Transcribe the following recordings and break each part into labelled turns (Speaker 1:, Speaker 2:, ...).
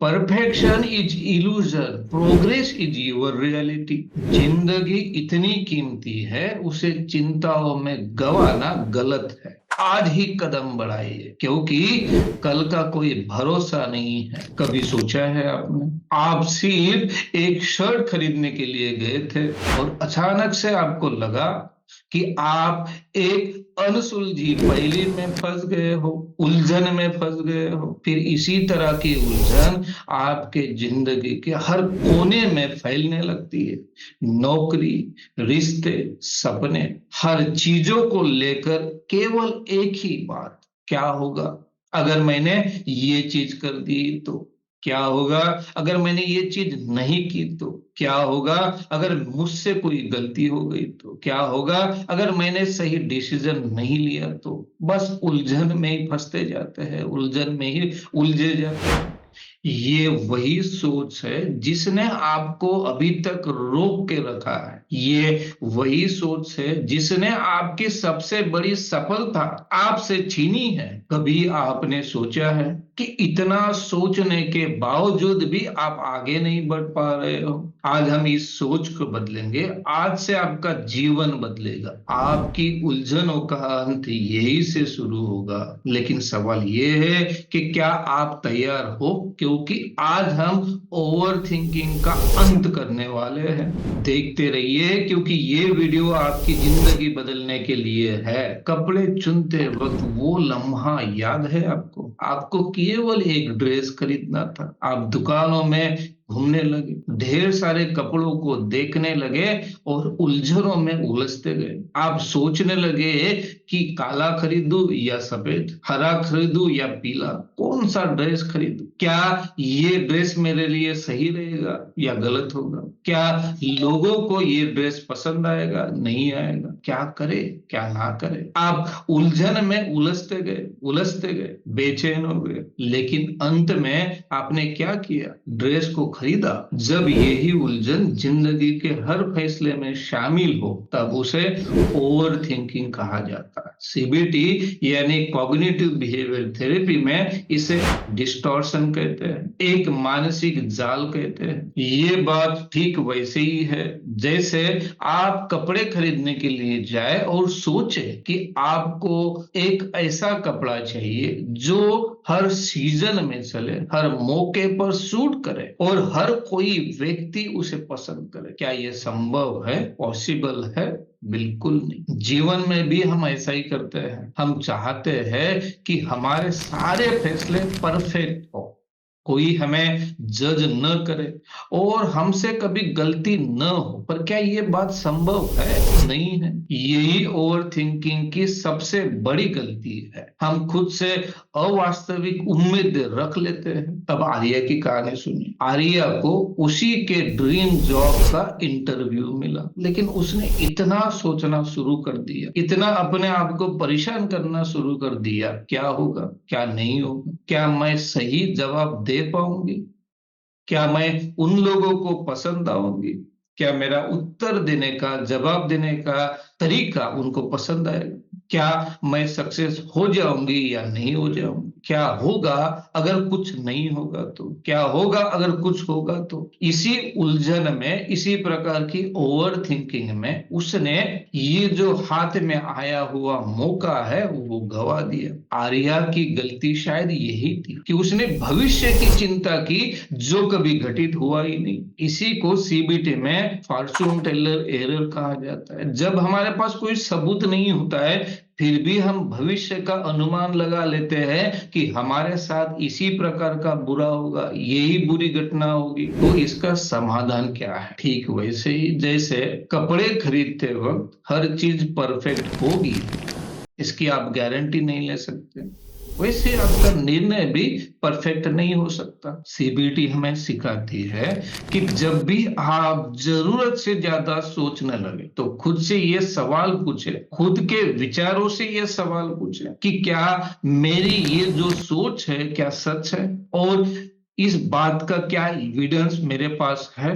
Speaker 1: Perfection is illusion, progress is your reality. जिंदगी इतनी कीमती है, उसे चिंताओं में गंवाना गलत है। आज ही कदम बढ़ाइए, क्योंकि कल का कोई भरोसा नहीं है। कभी सोचा है आपने, आप सिर्फ एक शर्ट खरीदने के लिए गए थे और अचानक से आपको लगा कि आप एक अनसुलझी पहेली में फंस गए हो, उलझन में फंस गए हो। फिर इसी तरह की उलझन आपके जिंदगी के हर कोने में फैलने लगती है। नौकरी, रिश्ते, सपने, हर चीजों को लेकर केवल एक ही बात, क्या होगा अगर मैंने ये चीज कर दी तो? क्या होगा अगर मैंने ये चीज नहीं की तो? क्या होगा अगर मुझसे कोई गलती हो गई तो? क्या होगा अगर मैंने सही डिसीजन नहीं लिया तो? बस उलझन में ही फंसते जाते हैं, उलझन में ही उलझे जाते हैं। ये वही सोच है जिसने आपको अभी तक रोक के रखा है। ये वही सोच है जिसने आपकी सबसे बड़ी सफलता आपसे छीनी है। कभी आपने सोचा है कि इतना सोचने के बावजूद भी आप आगे नहीं बढ़ पा रहे हो? आज हम इस सोच को बदलेंगे। आज से आपका जीवन बदलेगा। आपकी उलझनों का अंत यही से शुरू होगा। लेकिन सवाल ये है कि क्या आप तैयार हो? क्योंकि आज हम ओवर थिंकिंग का अंत करने वाले हैं। देखते रहिए, क्योंकि ये वीडियो आपकी जिंदगी बदलने के लिए है। कपड़े चुनते वक्त वो लम्हा याद है आपको? आपको केवल एक ड्रेस खरीदना था। आप दुकानों में घूमने लगे, ढेर सारे कपड़ों को देखने लगे और उलझनों में उलझते गए। आप सोचने लगे कि काला खरीदूं या सफेद, हरा खरीदूं या पीला, कौन सा ड्रेस खरीदूं? क्या ये ड्रेस मेरे लिए सही रहेगा या गलत होगा? क्या लोगों को ये ड्रेस पसंद आएगा, नहीं आएगा? क्या करे, क्या ना करे? आप उलझन में उलझते गए, बेचैन हो गए। लेकिन अंत में आपने क्या किया? ड्रेस को खरीदा। जब यही उलझन जिंदगी के हर फैसले में शामिल हो, तब उसे ओवर थिंकिंग कहा जाता है। सीबीटी यानी कॉग्निटिव बिहेवियर थेरेपी में इसे डिस्टॉर्शन कहते हैं, एक मानसिक जाल कहते हैं। ये बात ठीक वैसे ही है जैसे आप कपड़े खरीदने के लिए जाए और सोचे कि आपको एक ऐसा कपड़ा चाहिए जो हर सीजन में चले, हर मौके पर सूट करे और हर कोई व्यक्ति उसे पसंद करे। क्या यह संभव है? पॉसिबल है? बिल्कुल नहीं। जीवन में भी हम ऐसा ही करते हैं। हम चाहते हैं कि हमारे सारे फैसले परफेक्ट हो, कोई हमें जज न करे और हमसे कभी गलती न हो। पर क्या ये बात संभव है? नहीं है। यही ओवर थिंकिंग की सबसे बड़ी गलती है। हम खुद से अवास्तविक उम्मीद रख लेते हैं। अब आर्या की कहानी सुनिए। आर्या को उसी के ड्रीम जॉब का इंटरव्यू मिला, लेकिन उसने इतना सोचना शुरू कर दिया, इतना अपने आप को परेशान करना शुरू कर दिया, क्या होगा, क्या नहीं होगा, क्या मैं सही जवाब दे पाऊंगी, क्या मैं उन लोगों को पसंद आऊंगी, क्या मेरा उत्तर देने का, जवाब देने का तरीका उनको पसंद आएगा, क्या मैं सक्सेस हो जाऊंगी या नहीं हो जाऊंगी, क्या होगा अगर कुछ नहीं होगा तो, क्या होगा अगर कुछ होगा तो। इसी उलझन में, इसी प्रकार की ओवर थिंकिंग में उसने ये जो हाथ में आया हुआ मौका है वो गवा दिया। आर्या की गलती शायद यही थी कि उसने भविष्य की चिंता की जो कभी घटित हुआ ही नहीं। इसी को सीबीटी में फॉर्चून टेलर एरर कहा जाता है। जब हमारे पास कोई सबूत नहीं होता है, फिर भी हम भविष्य का अनुमान लगा लेते हैं कि हमारे साथ इसी प्रकार का बुरा होगा, यही बुरी घटना होगी। तो इसका समाधान क्या है? ठीक वैसे ही जैसे कपड़े खरीदते वक्त हर चीज परफेक्ट होगी, इसकी आप गारंटी नहीं ले सकते, वैसे आपका निर्णय भी परफेक्ट नहीं हो सकता। सीबीटी हमें सिखाती है कि जब भी आप जरूरत से ज्यादा सोचने लगे तो खुद से ये सवाल पूछे, खुद के विचारों से ये सवाल पूछे कि क्या मेरी ये जो सोच है क्या सच है, और इस बात का क्या एविडेंस मेरे पास है,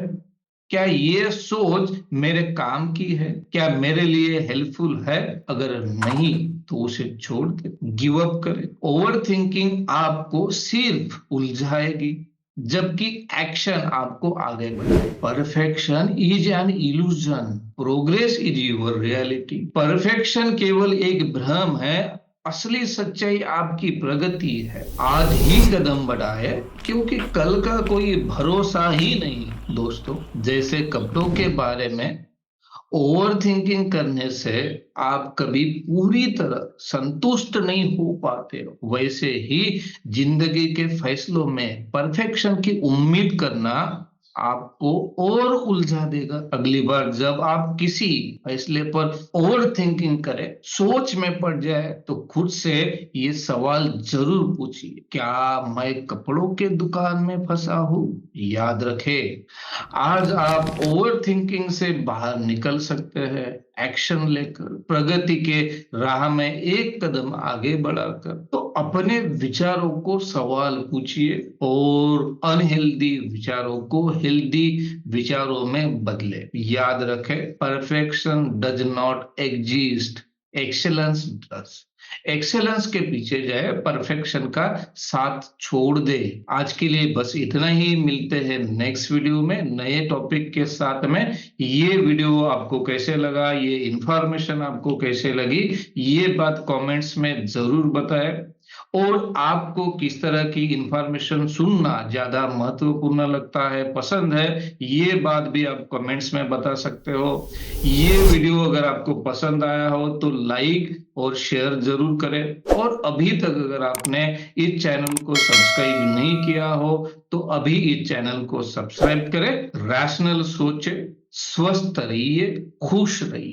Speaker 1: क्या ये सोच मेरे काम की है, क्या मेरे लिए हेल्पफुल है? अगर नहीं तो उसे छोड़ दे, गिव अप करे। ओवर थिंकिंग आपको सिर्फ उलझाएगी, जबकि एक्शन आपको आगे बढ़ाए। Perfection is an illusion, progress is your reality. Perfection केवल एक भ्रम है, असली सच्चाई आपकी प्रगति है। आज ही कदम बढ़ाए, क्योंकि कल का कोई भरोसा ही नहीं। दोस्तों, जैसे कपड़ों के बारे में ओवर थिंकिंग करने से आप कभी पूरी तरह संतुष्ट नहीं हो पाते हो, वैसे ही जिंदगी के फैसलों में परफेक्शन की उम्मीद करना आपको और उलझा देगा। अगली बार जब आप किसी फैसले पर ओवर थिंकिंग करें, सोच में पड़ जाए, तो खुद से ये सवाल जरूर पूछिए, क्या मैं कपड़ों के दुकान में फंसा हूं? याद रखें, आज आप ओवर थिंकिंग से बाहर निकल सकते हैं, एक्शन लेकर, प्रगति के राह में एक कदम आगे बढ़ाकर। तो अपने विचारों को सवाल पूछिए और अनहेल्दी विचारों को हेल्दी विचारों में बदले। याद रखें, perfection does not exist, excellence does. Excellence के पीछे जाए, परफेक्शन का साथ छोड़ दे। आज के लिए बस इतना ही, मिलते हैं नेक्स्ट वीडियो में नए टॉपिक के साथ में। ये वीडियो आपको कैसे लगा, ये इंफॉर्मेशन आपको कैसे लगी, ये बात कमेंट्स में जरूर बताएं। और आपको किस तरह की इंफॉर्मेशन सुनना ज्यादा महत्वपूर्ण लगता है, पसंद है, ये बात भी आप कमेंट्स में बता सकते हो। ये वीडियो अगर आपको पसंद आया हो तो लाइक और शेयर जरूर करें। और अभी तक अगर आपने इस चैनल को सब्सक्राइब नहीं किया हो तो अभी इस चैनल को सब्सक्राइब करें। रैशनल सोचे, स्वस्थ रहिए, खुश रहिए।